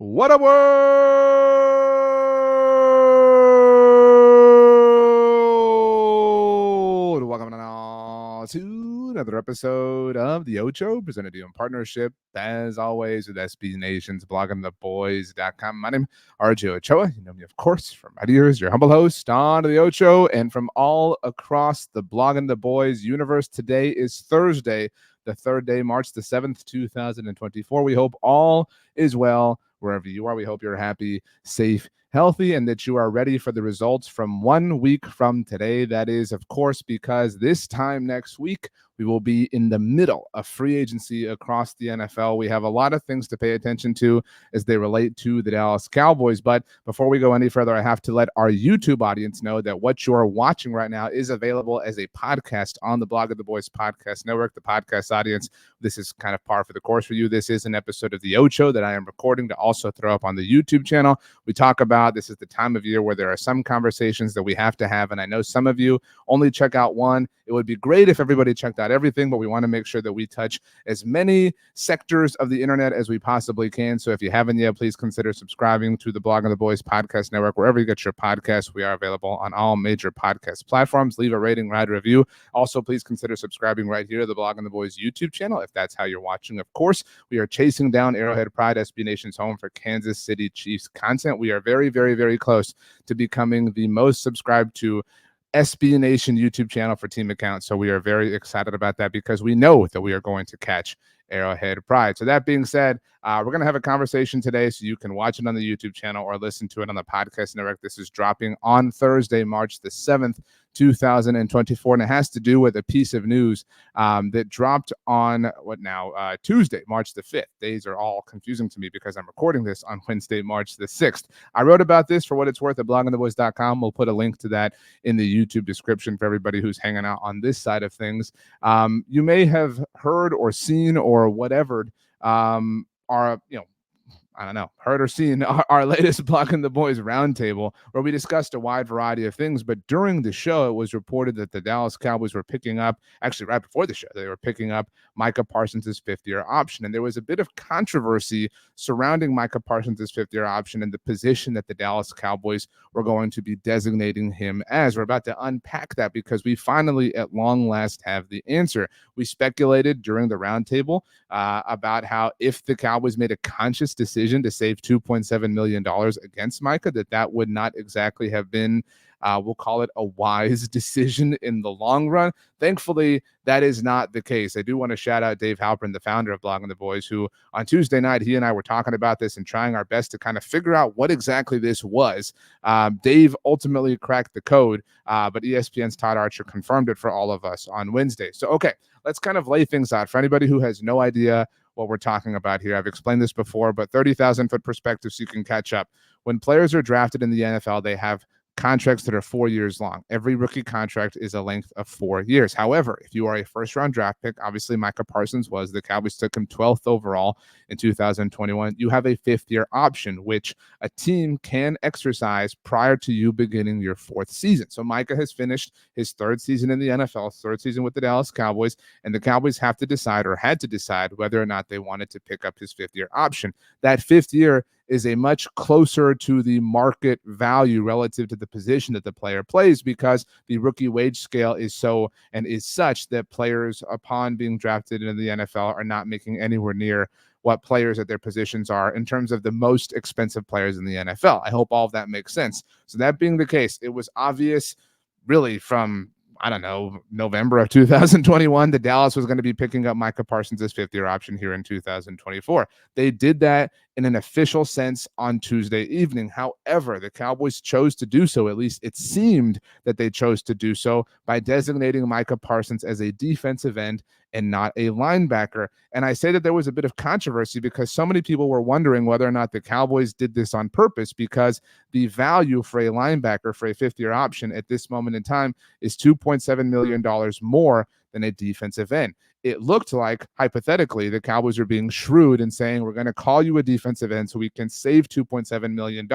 What up, world? Welcome to another episode of the Ocho, presented to you in partnership, as always, with SB Nation's bloggingtheboys.com. My name is RJ Ochoa. You know me, of course, from my years, your humble host on the Ocho, and from all across the Blogging the Boys universe. Today is Thursday, the third day, March the 7th, 2024. We hope all is well wherever you are. We hope you're happy, safe, healthy, and that you are ready for the results from 1 week from today. That is, of course, because this time next week, we will be in the middle of free agency across the NFL. We have a lot of things to pay attention to as they relate to the Dallas Cowboys. But before we go any further, I have to let our YouTube audience know that what you're watching right now is available as a podcast on the Blog of the Boys Podcast Network. The podcast audience, this is kind of par for the course for you. This is an episode of the Ocho that I am recording to also throw up on the YouTube channel. We talk about, this is the time of year where there are some conversations that we have to have, and I know some of you only check out one. It would be great if everybody checked out everything, but we want to make sure that we touch as many sectors of the internet as we possibly can. So if you haven't yet, please consider subscribing to the Blog of the Boys Podcast Network. Wherever you get your podcasts, we are available on all major podcast platforms. Leave a rating, write a review. Also, please consider subscribing right here to the Blog of the Boys YouTube channel if that's how you're watching. Of course, we are chasing down Arrowhead Pride, SB Nation's home for Kansas City Chiefs content. We are very, very, very close to becoming the most subscribed to SB Nation YouTube channel for team accounts. So we are very excited about that because we know that we are going to catch Arrowhead Pride. So that being said, we're going to have a conversation today, so you can watch it on the YouTube channel or listen to it on the podcast network. This is dropping on Thursday, March the 7th, 2024, and it has to do with a piece of news that dropped on Tuesday, March the 5th. Days are all confusing to me because I'm recording this on Wednesday, March the 6th. I wrote about this for what it's worth at bloggingtheboys.com. We'll put a link to that in the YouTube description for everybody who's hanging out on this side of things. You may have heard or seen or whatever heard or seen our latest Blocking the Boys roundtable, where we discussed a wide variety of things. But during the show, it was reported that the Dallas Cowboys were picking up, actually right before the show, they were picking up Micah Parsons' fifth-year option. And there was a bit of controversy surrounding Micah Parsons' fifth-year option and the position that the Dallas Cowboys were going to be designating him as. We're about to unpack that because we finally, at long last, have the answer. We speculated during the roundtable about how if the Cowboys made a conscious decision to save $2.7 million against Micah, that would not exactly have been, we'll call it a wise decision in the long run. Thankfully, that is not the case. I do want to shout out Dave Halpern, the founder of Blogging the Boys, who on Tuesday night, he and I were talking about this and trying our best to kind of figure out what exactly this was. Dave ultimately cracked the code, but ESPN's Todd Archer confirmed it for all of us on Wednesday. So, okay, let's kind of lay things out for anybody who has no idea what we're talking about here. I've explained this before, but 30,000-foot perspective so you can catch up. When players are drafted in the NFL, they have contracts that are 4 years long. Every rookie contract is a length of 4 years. However, if you are a first-round draft pick, obviously Micah Parsons was, the Cowboys took him 12th overall in 2021, you have a fifth-year option, which a team can exercise prior to you beginning your fourth season. So Micah has finished his third season in the NFL, third season with the Dallas Cowboys, and the Cowboys have to decide, or had to decide, whether or not they wanted to pick up his fifth-year option. That fifth year is a much closer to the market value relative to the position that the player plays, because the rookie wage scale is such that players upon being drafted into the NFL are not making anywhere near what players at their positions are in terms of the most expensive players in the NFL. I hope all of that makes sense. So that being the case, it was obvious really from November of 2021, that Dallas was going to be picking up Micah Parsons' fifth-year option here in 2024. They did that in an official sense on Tuesday evening. However, the Cowboys chose to do so, at least it seemed that they chose to do so, by designating Micah Parsons as a defensive end and not a linebacker. And I say that there was a bit of controversy because so many people were wondering whether or not the Cowboys did this on purpose, because the value for a linebacker for a fifth-year option at this moment in time is $2.7 million more than a defensive end. It looked like, hypothetically, the Cowboys are being shrewd and saying, we're going to call you a defensive end so we can save $2.7 million.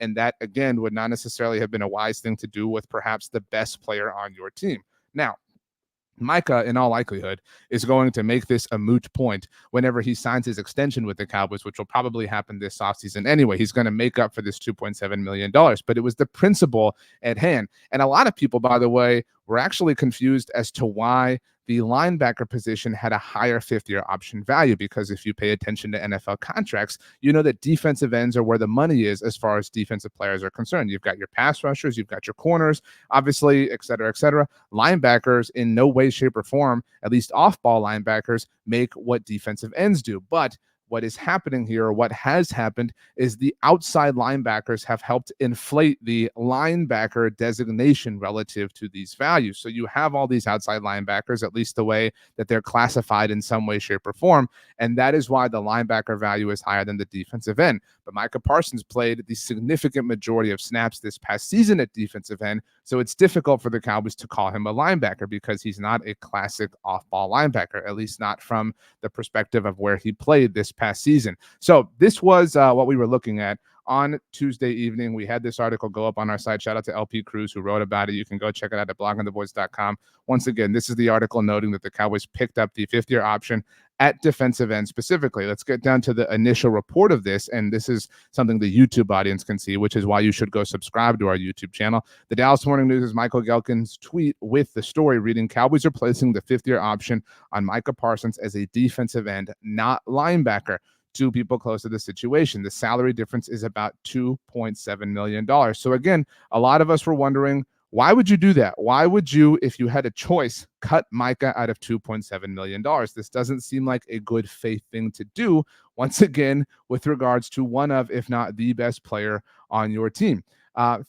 And that, again, would not necessarily have been a wise thing to do with perhaps the best player on your team. Now, Micah, in all likelihood, is going to make this a moot point whenever he signs his extension with the Cowboys, which will probably happen this offseason anyway. He's going to make up for this $2.7 million. But it was the principle at hand. And a lot of people, by the way, were actually confused as to why the linebacker position had a higher fifth-year option value, because if you pay attention to NFL contracts, you know that defensive ends are where the money is as far as defensive players are concerned. You've got your pass rushers, you've got your corners, obviously, et cetera, et cetera. Linebackers, in no way, shape, or form, at least off-ball linebackers, make what defensive ends do. But what is happening here, or what has happened, is the outside linebackers have helped inflate the linebacker designation relative to these values. So you have all these outside linebackers, at least the way that they're classified in some way, shape, or form. And that is why the linebacker value is higher than the defensive end. But Micah Parsons played the significant majority of snaps this past season at defensive end. So it's difficult for the Cowboys to call him a linebacker because he's not a classic off-ball linebacker, at least not from the perspective of where he played this past season. So this was what we were looking at on Tuesday evening. We had this article go up on our site. Shout out to LP Cruz who wrote about it. You can go check it out at bloggingtheboys.com. Once again, this is the article noting that the Cowboys picked up the fifth-year option at defensive end specifically. Let's get down to the initial report of this. And this is something the YouTube audience can see, which is why you should go subscribe to our YouTube channel. The Dallas Morning News is Michael Gelkin's tweet with the story reading, Cowboys are placing the fifth-year option on Micah Parsons as a defensive end, not linebacker. Two people close to the situation. The salary difference is about $2.7 million. So again, a lot of us were wondering, why would you do that? Why would you, if you had a choice, cut Micah out of $2.7 million? This doesn't seem like a good faith thing to do, once again, with regards to one of, if not the best player on your team.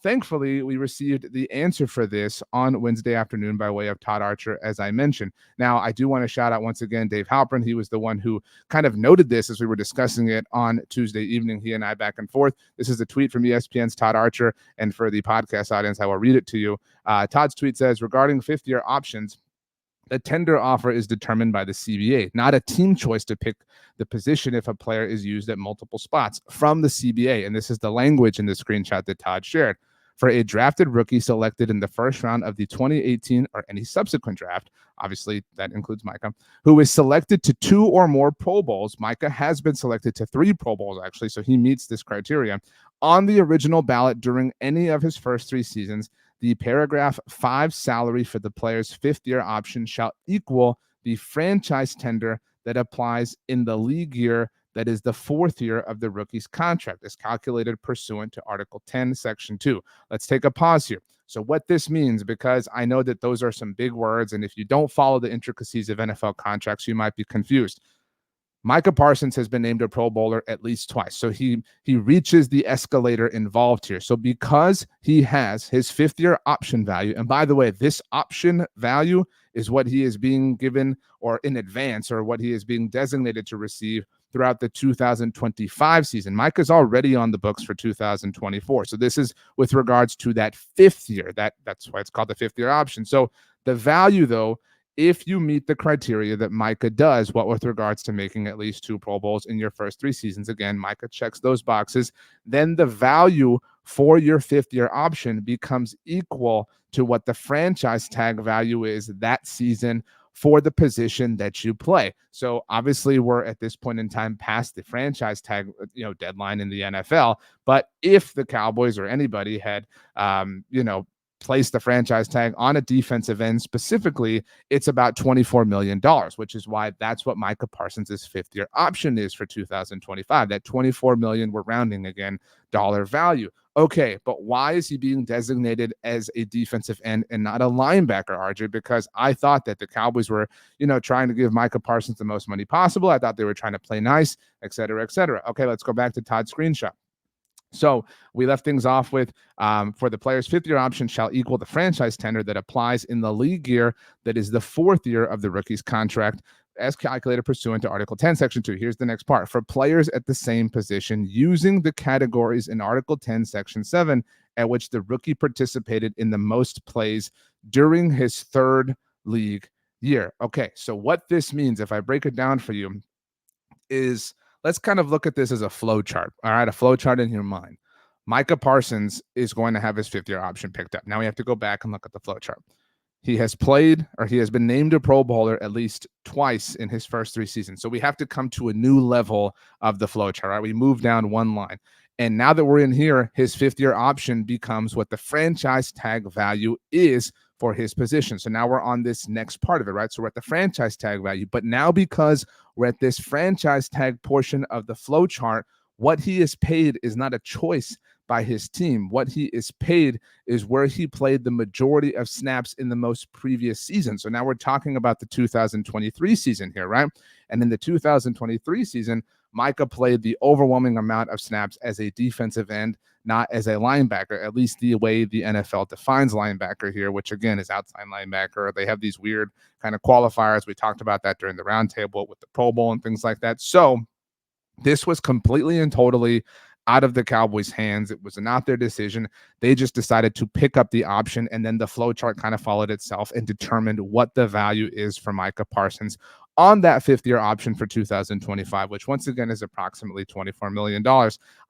Thankfully, we received the answer for this on Wednesday afternoon by way of Todd Archer, as I mentioned. Now, I do want to shout out once again Dave Halpern. He was the one who kind of noted this as we were discussing it on Tuesday evening, he and I back and forth. This is a tweet from ESPN's Todd Archer, and for the podcast audience, I will read it to you. Todd's tweet says, regarding fifth-year options, the tender offer is determined by the CBA, not a team choice to pick the position if a player is used at multiple spots from the CBA. And this is the language in the screenshot that Todd shared. For a drafted rookie selected in the first round of the 2018 or any subsequent draft, obviously that includes Micah, who is selected to 2 or more Pro Bowls. Micah has been selected to 3 Pro Bowls, actually, so he meets this criteria. On the original ballot during any of his first 3 seasons, the paragraph 5 salary for the player's fifth-year option shall equal the franchise tender that applies in the league year that is the 4th year of the rookie's contract, as calculated pursuant to Article 10, Section 2. Let's take a pause here. So what this means, because I know that those are some big words, and if you don't follow the intricacies of NFL contracts, you might be confused. Micah Parsons has been named a Pro Bowler at least twice. So he reaches the escalator involved here. So because he has his fifth-year option value, and by the way, this option value is what he is being given or in advance, or what he is being designated to receive throughout the 2025 season. Micah's already on the books for 2024. So this is with regards to that 5th year. That's why it's called the 5th-year option. So the value, though, if you meet the criteria that Micah does, what with regards to making at least 2 Pro Bowls in your first 3 seasons, again, Micah checks those boxes, then the value for your 5th-year option becomes equal to what the franchise tag value is that season for the position that you play. So obviously we're at this point in time past the franchise tag, deadline in the NFL. But if the Cowboys or anybody had, place the franchise tag on a defensive end specifically, it's about $24 million, which is why that's what Micah Parsons' 5th-year option is for 2025. That $24 million, we're rounding again, dollar value. Okay, but why is he being designated as a defensive end and not a linebacker, RJ? Because I thought that the Cowboys were, trying to give Micah Parsons the most money possible. I thought they were trying to play nice, et cetera, et cetera. Okay, let's go back to Todd's screenshot. So we left things off with, for the player's 5th-year option shall equal the franchise tender that applies in the league year that is the 4th year of the rookie's contract, as calculated pursuant to Article 10, Section 2. Here's the next part. For players at the same position using the categories in Article 10, Section 7, at which the rookie participated in the most plays during his 3rd league year. Okay, so what this means, if I break it down for you, is let's kind of look at this as a flow chart. All right, a flow chart in your mind. Micah Parsons is going to have his 5th-year option picked up. Now we have to go back and look at the flow chart. He has played, or he has been named a Pro Bowler at least twice in his first 3 seasons. So we have to come to a new level of the flow chart, right? We move down one line. And now that we're in here, his 5th-year option becomes what the franchise tag value is for his position. So now we're on this next part of it, right? So we're at the franchise tag value. But now, because we're at this franchise tag portion of the flow chart, what he is paid is not a choice by his team. What he is paid is where he played the majority of snaps in the most previous season. So now we're talking about the 2023 season here, right? And in the 2023 season, Micah played the overwhelming amount of snaps as a defensive end, not as a linebacker, at least the way the NFL defines linebacker here, which again is outside linebacker. They have these weird kind of qualifiers. We talked about that during the roundtable with the Pro Bowl and things like that. So this was completely and totally out of the Cowboys' hands. It was not their decision. They just decided to pick up the option, and then the flow chart kind of followed itself and determined what the value is for Micah Parsons on that 5th-year option for 2025, which once again is approximately $24 million.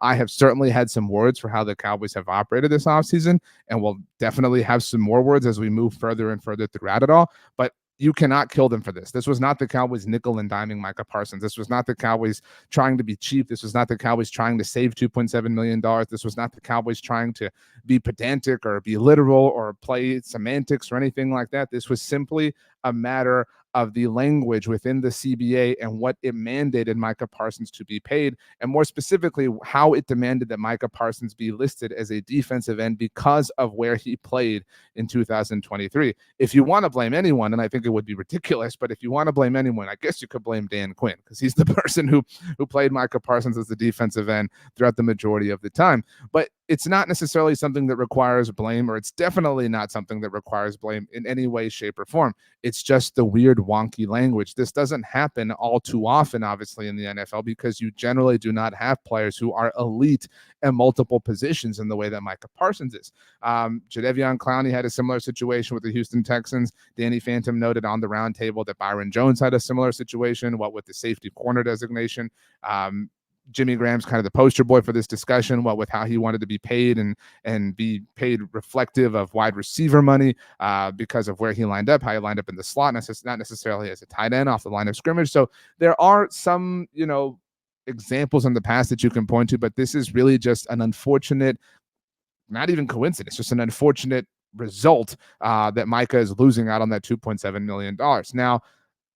I have certainly had some words for how the Cowboys have operated this offseason, and we'll definitely have some more words as we move further and further throughout it all. But you cannot kill them for this. This was not the Cowboys nickel and diming Micah Parsons. This was not the Cowboys trying to be cheap. This was not the Cowboys trying to save $2.7 million. This was not the Cowboys trying to be pedantic or be literal or play semantics or anything like that. This was simply a matter of the language within the CBA and what it mandated Micah Parsons to be paid, and more specifically, how it demanded that Micah Parsons be listed as a defensive end because of where he played in 2023. If you want to blame anyone, and I think it would be ridiculous, but if you want to blame anyone, I guess you could blame Dan Quinn, because he's the person who played Micah Parsons as the defensive end throughout the majority of the time. But it's not necessarily something that requires blame, or it's definitely not something that requires blame in any way, shape, or form. It's just the weird, wonky language. This doesn't happen all too often, obviously, in the NFL, because you generally do not have players who are elite at multiple positions in the way that Micah Parsons is. Jadeveon Clowney had a similar situation with the Houston Texans. Danny Phantom noted on the roundtable that Byron Jones had a similar situation, what with the safety corner designation. Jimmy Graham's kind of the poster boy for this discussion, what with how he wanted to be paid and be paid reflective of wide receiver money because of where he lined up, how he lined up in the slot, not necessarily as a tight end off the line of scrimmage. So there are some, examples in the past that you can point to, but this is really just an unfortunate, not even coincidence, just an unfortunate result that Micah is losing out on that $2.7 million. Now,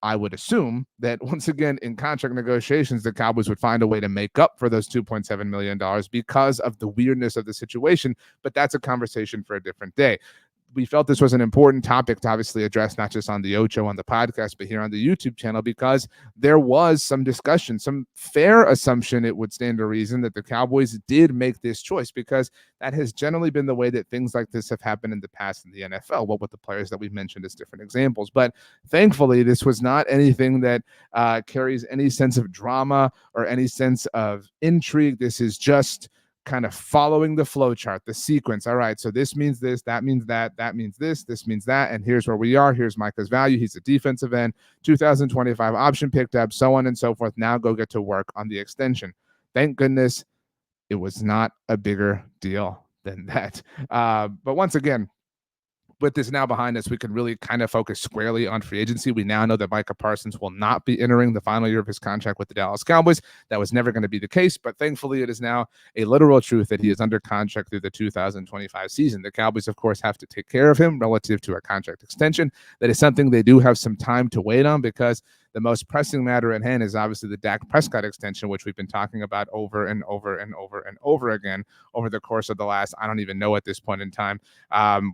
I would assume that once again in contract negotiations, the Cowboys would find a way to make up for those $2.7 million because of the weirdness of the situation. But that's a conversation for a different day. We felt this was an important topic to obviously address, not just on the Ochoa on the podcast, but here on the YouTube channel, because there was some discussion, some fair assumption, it would stand to reason, that the Cowboys did make this choice, because that has generally been the way that things like this have happened in the past in the NFL, what with the players that we've mentioned as different examples. But thankfully, this was not anything that carries any sense of drama or any sense of intrigue. This is just kind of following the flow chart, the sequence. All right, so this means this, that means that, that means this means that, and here's where we are. Here's Micah's value. He's a defensive end, 2025 option picked up, so on and so forth. Now go get to work on the extension. Thank goodness it was not a bigger deal than that. But once again, with this now behind us, we can really kind of focus squarely on free agency. We now know that Micah Parsons will not be entering the final year of his contract with the Dallas Cowboys. That was never going to be the case, but thankfully it is now a literal truth that he is under contract through the 2025 season. The Cowboys, of course, have to take care of him relative to a contract extension. That is something they do have some time to wait on, because the most pressing matter at hand is obviously the Dak Prescott extension, which we've been talking about over and over and over and over again over the course of the last, I don't even know at this point in time,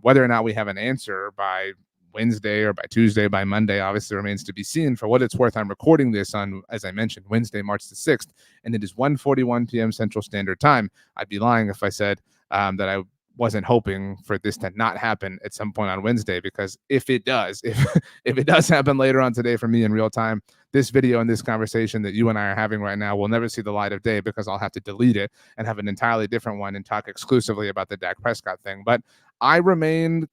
whether or not we have an answer by Wednesday or by Tuesday, by Monday, obviously remains to be seen. For what it's worth, I'm recording this on, as I mentioned, Wednesday, March the 6th, and it is 1:41 p.m. Central Standard Time. I'd be lying if I said that I wasn't hoping for this to not happen at some point on Wednesday, because if it does, if it does happen later on today for me in real time, this video and this conversation that you and I are having right now will never see the light of day, because I'll have to delete it and have an entirely different one and talk exclusively about the Dak Prescott thing. But I remain,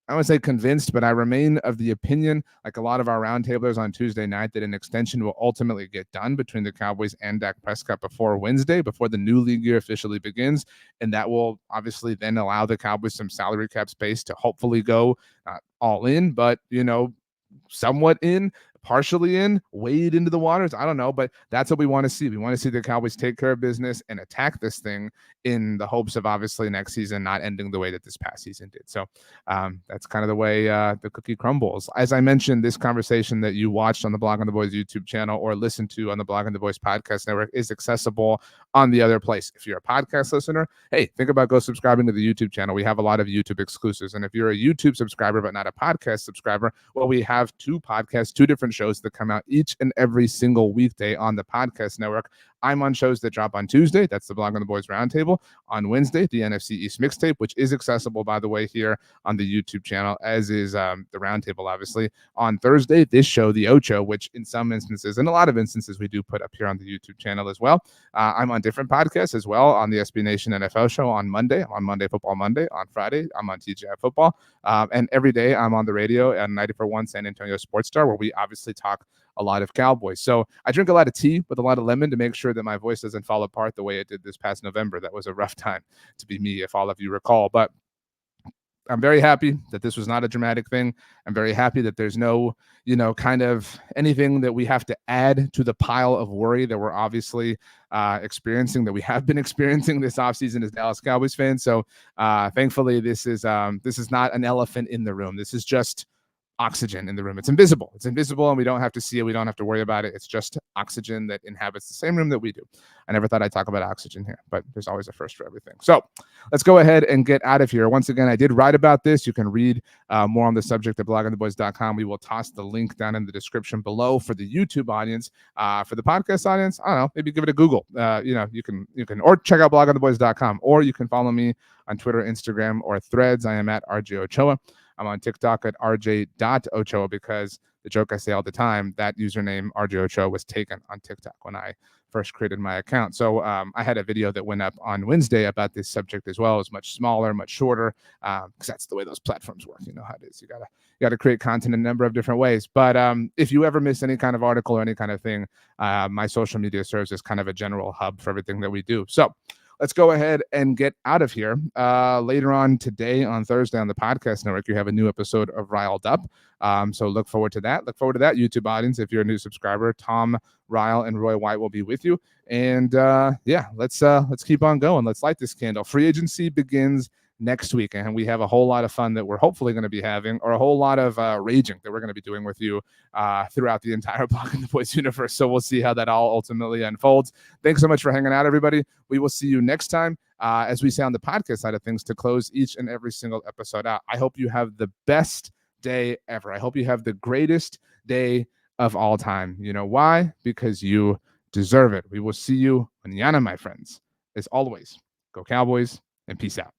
I would say convinced, but I remain of the opinion, like a lot of our roundtablers on Tuesday night, that an extension will ultimately get done between the Cowboys and Dak Prescott before Wednesday, before the new league year officially begins. And that will obviously then allow the Cowboys some salary cap space to hopefully go all in, but somewhat in, partially in, wade into the waters. I don't know, but that's what we want to see. We want to see the Cowboys take care of business and attack this thing in the hopes of obviously next season not ending the way that this past season did. So that's kind of the way the cookie crumbles. As I mentioned, this conversation that you watched on the Blog on the Boys YouTube channel or listened to on the Blog on the Boys podcast network is accessible on the other place. If you're a podcast listener, hey, think about go subscribing to the YouTube channel. We have a lot of YouTube exclusives. And if you're a YouTube subscriber but not a podcast subscriber, well, we have two podcasts, two different shows that come out each and every single weekday on the podcast network. I'm on shows that drop on Tuesday. That's the Blog on the Boys Roundtable. On Wednesday, the NFC East Mixtape, which is accessible, by the way, here on the YouTube channel, as is the Roundtable, obviously. On Thursday, this show, the Ochoa, which in some instances, and a lot of instances, we do put up here on the YouTube channel as well. I'm on different podcasts as well, on the SB Nation NFL show on Monday. I'm on Monday Football Monday. On Friday, I'm on TGI Football. And every day, I'm on the radio at 94.1 San Antonio Sports Star, where we obviously talk a lot of Cowboys. So I drink a lot of tea with a lot of lemon to make sure that my voice doesn't fall apart the way it did this past November. That was a rough time to be me, if all of you recall. But I'm very happy that this was not a dramatic thing. I'm very happy that there's no, kind of anything that we have to add to the pile of worry that we're obviously experiencing, that we have been experiencing this offseason as Dallas Cowboys fans. So thankfully, this is not an elephant in the room. This is just oxygen in the room. It's invisible. And we don't have to see it. We don't have to worry about it. It's just oxygen that inhabits the same room that we do. I never thought I'd talk about oxygen here, but there's always a first for everything. So let's go ahead and get out of here. Once again, I did write about this. You can read more on the subject at blogontheboys.com. We will toss the link down in the description below for the YouTube audience. For the podcast audience, I don't know, maybe give it a Google. You can or check out blogontheboys.com, or you can follow me on Twitter, Instagram, or Threads. I am at RJ Ochoa. I'm on TikTok at rj.ochoa because the joke I say all the time, that username RJ Ochoa was taken on TikTok when I first created my account. So I had a video that went up on Wednesday about this subject as well. It was much smaller, much shorter, because that's the way those platforms work. You know how it is. You gotta create content in a number of different ways. But if you ever miss any kind of article or any kind of thing, my social media serves as kind of a general hub for everything that we do. So let's go ahead and get out of here. Later on today, on Thursday, on the podcast network, you have a new episode of Riled Up. So look forward to that. Look forward to that, YouTube audience. If you're a new subscriber, Tom Ryle and Roy White will be with you. And let's keep on going. Let's light this candle. Free agency begins next week, and we have a whole lot of fun that we're hopefully going to be having, or a whole lot of raging that we're going to be doing with you throughout the entire Blog on the Boys universe. So we'll see how that all ultimately unfolds. Thanks so much for hanging out, everybody. We will see you next time, as we say on the podcast side of things, to close each and every single episode out. I hope you have the best day ever. I hope you have the greatest day of all time. You know why? Because you deserve it. We will see you mañana, my friends. As always, go Cowboys, and peace out.